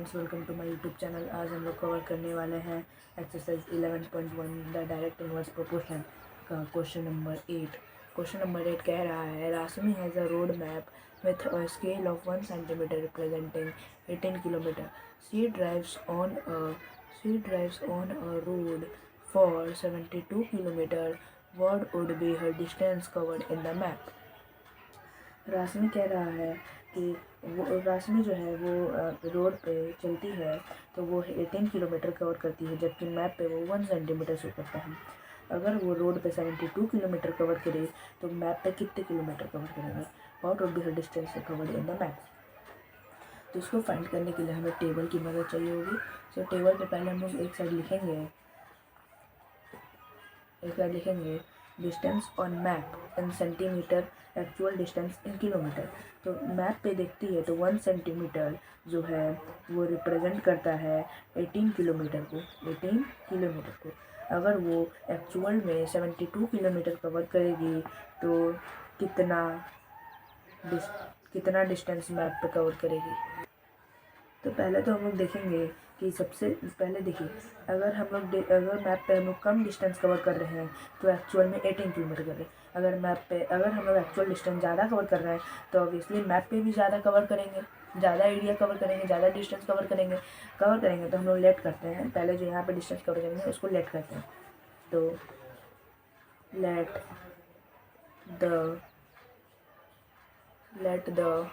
Friends, welcome to my YouTube channel. आज हम लोग कवर करने वाले हैं exercise 11.1 the direct inverse proportion का क्वेश्चन नंबर 8। क्वेश्चन नंबर 8 कह रहा है, Rashmi has a road map with a scale of 1 centimetre representing 18 kilometre. She drives on a road for 72 kilometre. What would be her distance covered in the map. Rashmi कह रहा है कि वो राशमी जो है वो रोड पे चलती है तो वो 18 किलोमीटर कवर करती है, जबकि मैप पे वो 1 सेंटीमीटर शो करता है। अगर वो रोड पे 72 किलोमीटर कवर करे तो मैप पे कितने किलोमीटर कवर करेंगे। What would be her distance covered in the map. तो इसको फाइंड करने के लिए हमें टेबल की मदद चाहिए होगी। तो टेबल पे पहले हम लोग एक साइड लिखेंगे distance on map in centimetre, actual distance in kilometre. तो मैप पे देखती है तो 1 सेंटीमीटर जो है वो रिप्रेजेंट करता है 18 किलोमीटर को। अगर वो एक्चुअल में 72 किलोमीटर कवर करेगी तो कितना डिस्टेंस मैप पे कवर करेगी। तो पहले तो हम लोग देखेंगे कि सबसे पहले देखिए, अगर मैप पे हम लोग कम डिस्टेंस कवर कर रहे हैं तो एक्चुअल में 18 किलोमीटर कर रहे हैं। अगर हम लोग एक्चुअल डिस्टेंस ज़्यादा कवर कर रहे हैं तो ऑब्वियसली मैप पे भी ज़्यादा कवर करेंगे, ज़्यादा एरिया कवर करेंगे, ज़्यादा डिस्टेंस कवर करेंगे। तो हम लोग लेट करते हैं, पहले जो यहाँ पे डिस्टेंस कवर करेंगे उसको लेट करते हैं। तो let the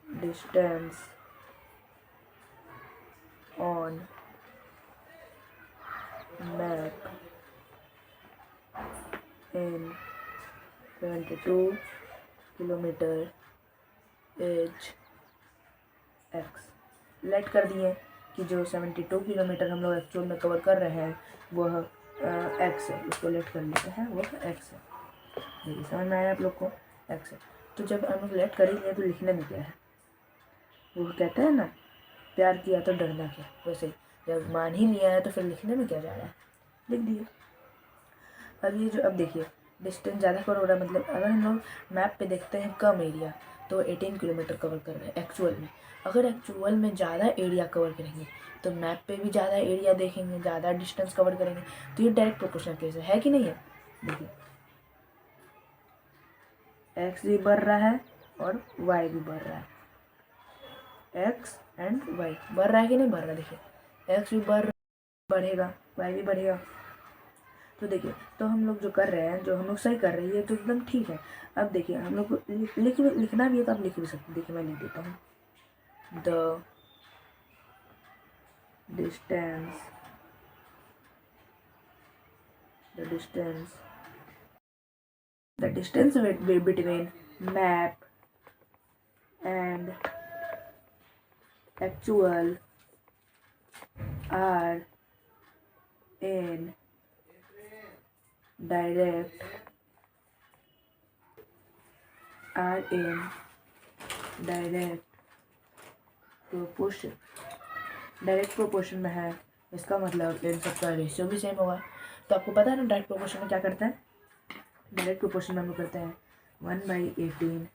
distance on map in 72 kilometre as x। Let कर दिए कि जो 72 किलोमीटर हम लोग एक्चुअल में कवर कर रहे हैं वह x है, उसको लेट कर लेते हैं, वह x है। देखिए समझ में आया आप लोग को, x है। तो जब हम लोग लेट करेंगे तो लिखने में क्या है, वो कहते हैं ना, प्यार किया तो डरना क्या। वैसे जब मान ही लिया है तो फिर लिखने में क्या जा रहा है, लिख दिए। अब देखिए डिस्टेंस ज़्यादा कवर हो रहा है, मतलब अगर हम लोग मैप पे देखते हैं कम एरिया तो 18 किलोमीटर कवर कर रहे हैं एक्चुअल में। अगर एक्चुअल में ज़्यादा एरिया कवर करेंगे तो मैप पे भी ज़्यादा एरिया देखेंगे, ज़्यादा डिस्टेंस कवर करेंगे। तो ये डायरेक्ट प्रोपोर्शनल केस है कि नहीं है। देखिए एक्स भी बढ़ रहा है और वाई भी बढ़ रहा है, एक्स एंड वाई बढ़ रहा है कि नहीं बढ़ रहा है। देखिए एक्स भी बढ़ेगा, वाई भी बढ़ेगा। तो देखिए, तो हम लोग जो कर रहे हैं, जो हम लोग सही कर रहे हैं, ये तो एकदम ठीक है। अब देखिए हम लोग को लिखना भी है तो आप लिख भी सकते हैं। देखिए मैं लिख देता हूँ, the distance between map and actual are in direct proportion. Direct proportion में है, इसका मतलब इन सबका रेशियो भी सेम होगा। तो आपको पता है ना डायरेक्ट प्रोपोर्शन में क्या करते हैं। डायरेक्ट प्रोपोर्शन में हम लोग करते हैं 1/18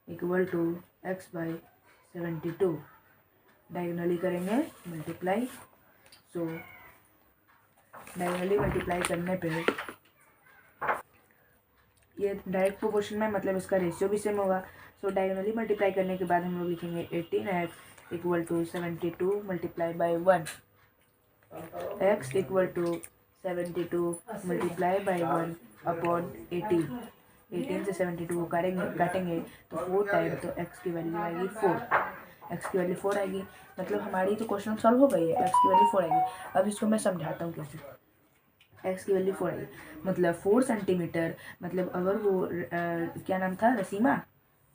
इक्वल टू x/72। डायगोनली करेंगे मल्टीप्लाई। सो डायगोनली मल्टीप्लाई करने पे ये डायरेक्ट प्रोपोर्शन में मतलब इसका रेशियो भी सेम होगा। सो डायगोनली मल्टीप्लाई करने के बाद हम लोग लिखेंगे 18x equal to 72 multiply by 1, x equal to 72 multiply by 1 upon 18। 18 से 72 को काटेंगे तो 4 टाइम, तो x की वैल्यू आएगी 4। आएगी, मतलब हमारी तो क्वेश्चन सॉल्व हो गई है, x की वैल्यू 4 आएगी। अब इसको मैं समझाता हूँ कैसे। x की वैल्यू 4 आएगी, मतलब 4 सेंटीमीटर, मतलब अगर वो क्या नाम था,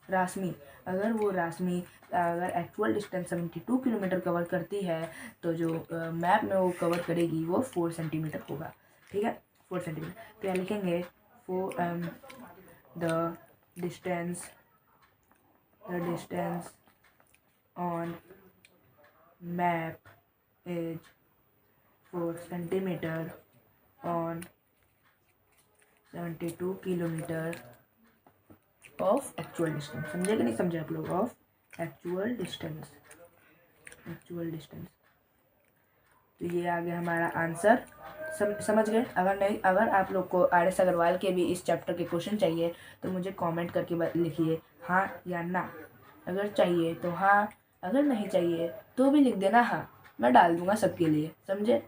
राशमी, अगर एक्चुअल डिस्टेंस 72 किलोमीटर कवर करती है तो जो मैप में वो कवर करेगी वो 4 सेंटीमीटर होगा। ठीक है, 4 सेंटीमीटर। तो यहाँ लिखेंगे the distance on map is 4 centimetre on 72 kilometre of actual distance. समझे कि नहीं समझे आप लोग, ऑफ एक्चुअल डिस्टेंस। तो ये आ गया हमारा आंसर। समझ गए? अगर नहीं, अगर आप लोग को RS अग्रवाल के भी इस चैप्टर के क्वेश्चन चाहिए तो मुझे कमेंट करके लिखिए हाँ या ना। अगर चाहिए तो हाँ, अगर नहीं चाहिए तो भी लिख देना हाँ, मैं डाल दूंगा सबके लिए। समझे?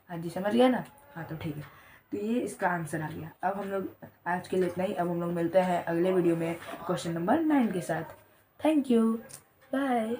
हाँ जी, समझ गए ना? हाँ तो ठीक है। तो ये इसका आंसर आ गया। अब हम लोग आज के लिए इतना ही। अब हम लोग मिलते हैं अगले वीडियो में क्वेश्चन नंबर 9 के साथ। Thank you, bye.